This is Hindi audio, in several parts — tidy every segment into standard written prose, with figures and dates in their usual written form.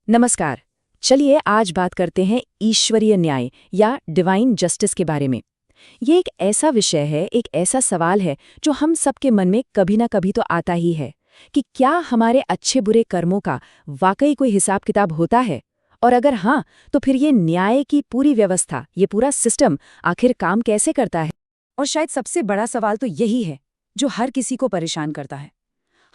नमस्कार। चलिए आज बात करते हैं ईश्वरीय न्याय या डिवाइन जस्टिस के बारे में। ये एक ऐसा विषय है, एक ऐसा सवाल है जो हम सबके मन में कभी ना कभी तो आता ही है कि क्या हमारे अच्छे बुरे कर्मों का वाकई कोई हिसाब किताब होता है, और अगर हाँ, तो फिर ये न्याय की पूरी व्यवस्था, ये पूरा सिस्टम आखिर काम कैसे करता है। और शायद सबसे बड़ा सवाल तो यही है जो हर किसी को परेशान करता है।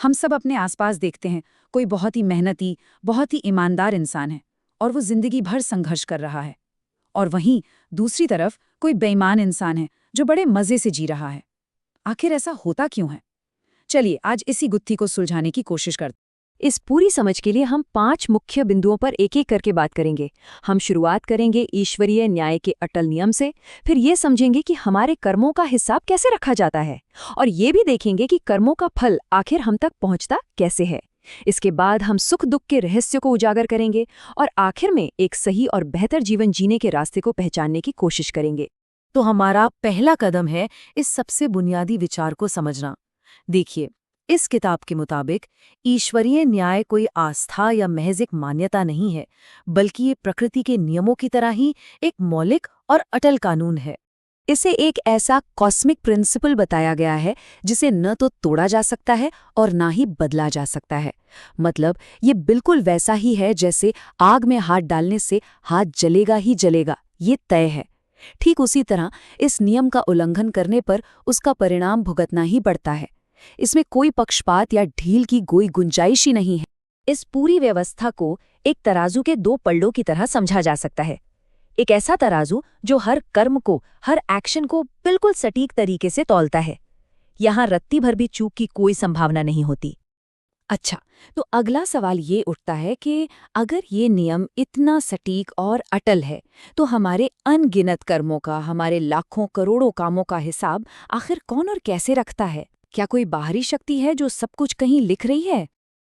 हम सब अपने आसपास देखते हैं, कोई बहुत ही मेहनती, बहुत ही ईमानदार इंसान है और वो जिंदगी भर संघर्ष कर रहा है। और वहीं दूसरी तरफ कोई बेईमान इंसान है जो बड़े मजे से जी रहा है। आखिर ऐसा होता क्यों है? चलिए आज इसी गुत्थी को सुलझाने की कोशिश करते। इस पूरी समझ के लिए हम 5 मुख्य बिंदुओं पर एक-एक करके बात करेंगे। हम शुरुआत करेंगे ईश्वरीय न्याय के अटल नियम से, फिर ये समझेंगे कि हमारे कर्मों का हिसाब कैसे रखा जाता है, और ये भी देखेंगे कि कर्मों का फल आखिर हम तक पहुंचता कैसे है। इसके बाद हम सुख-दुख के रहस्य को उजागर करेंगे और आखिर में एक सही और बेहतर जीवन जीने के रास्ते को पहचानने की कोशिश करेंगे। तो हमारा पहला कदम है इस सबसे बुनियादी विचार को समझना। देखिए, इस किताब के मुताबिक ईश्वरीय न्याय कोई आस्था या महज एक मान्यता नहीं है, बल्कि ये प्रकृति के नियमों की तरह ही एक मौलिक और अटल कानून है। इसे एक ऐसा कॉस्मिक प्रिंसिपल बताया गया है जिसे न तो तोड़ा जा सकता है और ना ही बदला जा सकता है। मतलब ये बिल्कुल वैसा ही है जैसे आग में हाथ डालने से हाथ जलेगा ही जलेगा, ये तय है। ठीक उसी तरह इस नियम का उल्लंघन करने पर उसका परिणाम भुगतना ही पड़ता है। इसमें कोई पक्षपात या ढील की कोई गुंजाइश ही नहीं है। इस पूरी व्यवस्था को एक तराजू के 2 पल्लों की तरह समझा जा सकता है। एक ऐसा तराजू जो हर कर्म को, हर एक्शन को बिल्कुल सटीक तरीके से तौलता है। यहाँ रत्ती भर भी चूक की कोई संभावना नहीं होती। अच्छा, तो अगला सवाल ये उठता है कि अगर ये नियम इतना सटीक और अटल है, तो हमारे अनगिनत कर्मों का, हमारे लाखों करोड़ों कामों का हिसाब आखिर कौन और कैसे रखता है? क्या कोई बाहरी शक्ति है जो सब कुछ कहीं लिख रही है?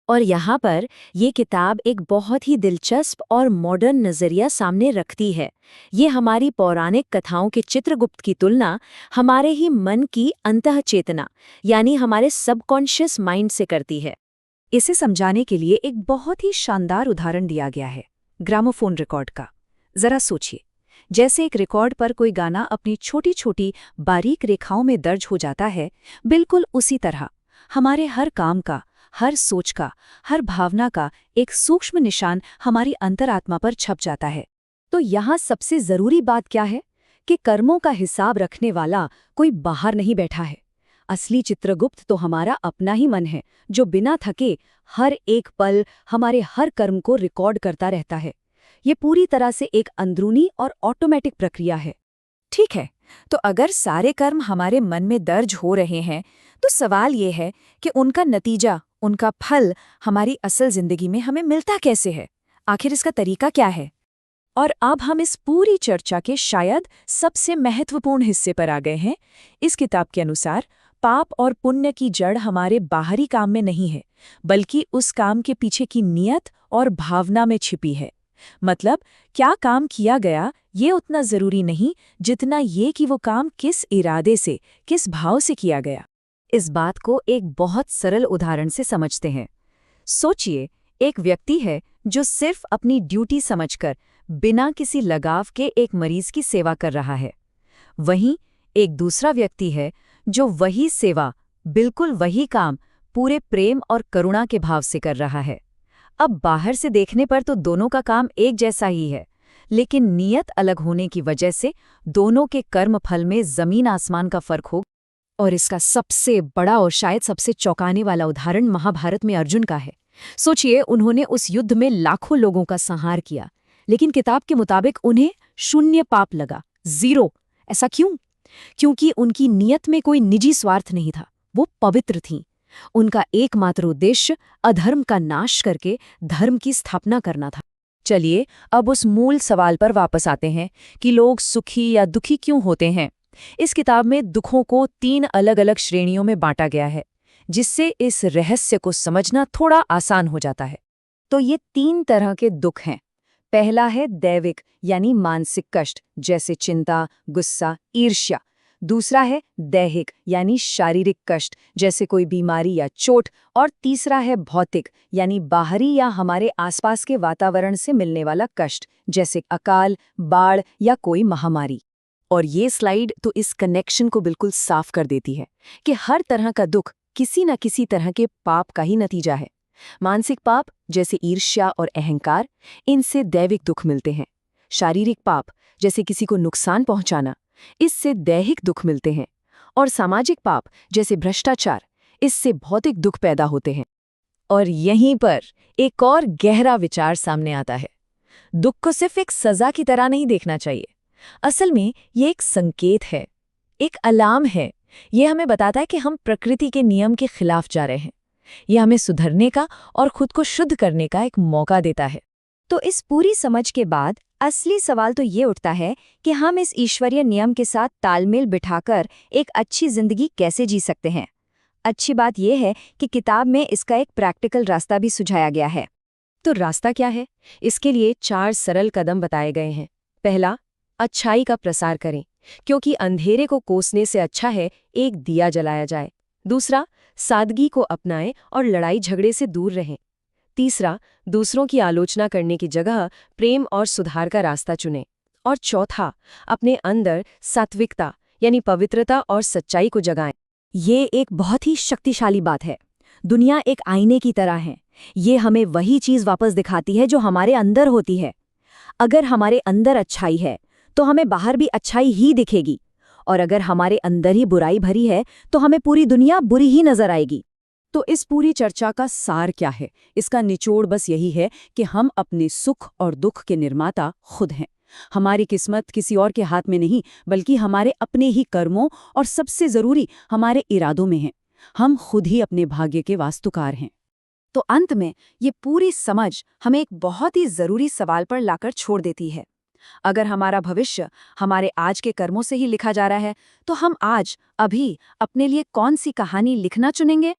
और यहाँ पर ये किताब एक बहुत ही दिलचस्प और मॉडर्न नज़रिया सामने रखती है। ये हमारी पौराणिक कथाओं के चित्रगुप्त की तुलना हमारे ही मन की अंतः चेतना, यानी हमारे सबकॉन्शियस माइंड से करती है। इसे समझाने के लिए एक बहुत ही शानदार उदाहरण दिया गया है, ग्रामोफोन रिकॉर्ड का। जरा सोचिए, जैसे एक रिकॉर्ड पर कोई गाना अपनी छोटी छोटी बारीक रेखाओं में दर्ज हो जाता है, बिल्कुल उसी तरह हमारे हर काम का, हर सोच का, हर भावना का एक सूक्ष्म निशान हमारी अंतरात्मा पर छप जाता है। तो यहाँ सबसे जरूरी बात क्या है कि कर्मों का हिसाब रखने वाला कोई बाहर नहीं बैठा है। असली चित्रगुप्त तो हमारा अपना ही मन है, जो बिना थके हर एक पल हमारे हर कर्म को रिकॉर्ड करता रहता है। ये पूरी तरह से एक अंदरूनी और ऑटोमेटिक प्रक्रिया है। ठीक है, तो अगर सारे कर्म हमारे मन में दर्ज हो रहे हैं, तो सवाल ये है कि उनका नतीजा, उनका फल हमारी असल जिंदगी में हमें मिलता कैसे है? आखिर इसका तरीका क्या है? और अब हम इस पूरी चर्चा के शायद सबसे महत्वपूर्ण हिस्से पर आ गए हैं। इस किताब के अनुसार पाप और पुण्य की जड़ हमारे बाहरी काम में नहीं है, बल्कि उस काम के पीछे की नियत और भावना में छिपी है। मतलब क्या काम किया गया ये उतना जरूरी नहीं जितना ये कि वो काम किस इरादे से, किस भाव से किया गया। इस बात को एक बहुत सरल उदाहरण से समझते हैं। सोचिए, एक व्यक्ति है जो सिर्फ अपनी ड्यूटी समझकर बिना किसी लगाव के एक मरीज की सेवा कर रहा है। वहीं एक दूसरा व्यक्ति है जो वही सेवा, बिल्कुल वही काम पूरे प्रेम और करुणा के भाव से कर रहा है। अब बाहर से देखने पर तो दोनों का काम एक जैसा ही है, लेकिन नियत अलग होने की वजह से दोनों के कर्म फल में जमीन आसमान का फर्क हो। और इसका सबसे बड़ा और शायद सबसे चौंकाने वाला उदाहरण महाभारत में अर्जुन का है। सोचिए, उन्होंने उस युद्ध में लाखों लोगों का संहार किया, लेकिन किताब के मुताबिक उन्हें 0 पाप लगा, 0। ऐसा क्यों? क्योंकि उनकी नियत में कोई निजी स्वार्थ नहीं था, वो पवित्र थीं। उनका एकमात्र उद्देश्य अधर्म का नाश करके धर्म की स्थापना करना था। चलिए अब उस मूल सवाल पर वापस आते हैं कि लोग सुखी या दुखी क्यों होते हैं। इस किताब में दुखों को 3 अलग-अलग श्रेणियों में बांटा गया है, जिससे इस रहस्य को समझना थोड़ा आसान हो जाता है। तो ये 3 तरह के दुख हैं। पहला है दैविक यानी मानसिक कष्ट, जैसे चिंता, गुस्सा, ईर्ष्या। दूसरा है दैहिक यानी शारीरिक कष्ट जैसे कोई बीमारी या चोट, और तीसरा है भौतिक यानी बाहरी या हमारे आसपास के वातावरण से मिलने वाला कष्ट जैसे अकाल, बाढ़ या कोई महामारी। और ये स्लाइड तो इस कनेक्शन को बिल्कुल साफ कर देती है कि हर तरह का दुख किसी न किसी तरह के पाप का ही नतीजा है। मानसिक पाप जैसे ईर्ष्या और अहंकार, इनसे दैविक दुख मिलते हैं। शारीरिक पाप जैसे किसी को नुकसान पहुंचाना, इससे दैहिक दुख मिलते हैं। और सामाजिक पाप जैसे भ्रष्टाचार, इससे भौतिक दुख पैदा होते हैं। और यहीं पर एक और गहरा विचार सामने आता है। दुख को सिर्फ एक सजा की तरह नहीं देखना चाहिए। असल में ये एक संकेत है, एक अलार्म है। ये हमें बताता है कि हम प्रकृति के नियम के खिलाफ जा रहे हैं। ये हमें सुधरने का और खुद को शुद्ध करने का एक मौका देता है। तो इस पूरी समझ के बाद असली सवाल तो ये उठता है कि हम इस ईश्वरीय नियम के साथ तालमेल बिठाकर एक अच्छी जिंदगी कैसे जी सकते हैं। अच्छी बात यह है कि किताब में इसका एक प्रैक्टिकल रास्ता भी सुझाया गया है। तो रास्ता क्या है? इसके लिए 4 सरल कदम बताए गए हैं। पहला, अच्छाई का प्रसार करें, क्योंकि अंधेरे को कोसने से अच्छा है एक दिया जलाया जाए। दूसरा, सादगी को अपनाएं और लड़ाई झगड़े से दूर रहें। तीसरा, दूसरों की आलोचना करने की जगह प्रेम और सुधार का रास्ता चुनें। और चौथा, अपने अंदर सात्विकता यानी पवित्रता और सच्चाई को जगाएं। ये एक बहुत ही शक्तिशाली बात है। दुनिया एक आईने की तरह है। ये हमें वही चीज़ वापस दिखाती है जो हमारे अंदर होती है। अगर हमारे अंदर अच्छाई है तो हमें बाहर भी अच्छाई ही दिखेगी, और अगर हमारे अंदर ही बुराई भरी है तो हमें पूरी दुनिया बुरी ही नजर आएगी। तो इस पूरी चर्चा का सार क्या है? इसका निचोड़ बस यही है कि हम अपने सुख और दुख के निर्माता खुद हैं। हमारी किस्मत किसी और के हाथ में नहीं, बल्कि हमारे अपने ही कर्मों और सबसे जरूरी हमारे इरादों में है। हम खुद ही अपने भाग्य के वास्तुकार हैं। तो अंत में ये पूरी समझ हमें एक बहुत ही जरूरी सवाल पर लाकर छोड़ देती है। अगर हमारा भविष्य हमारे आज के कर्मों से ही लिखा जा रहा है, तो हम आज अभी अपने लिए कौन सी कहानी लिखना चुनेंगे?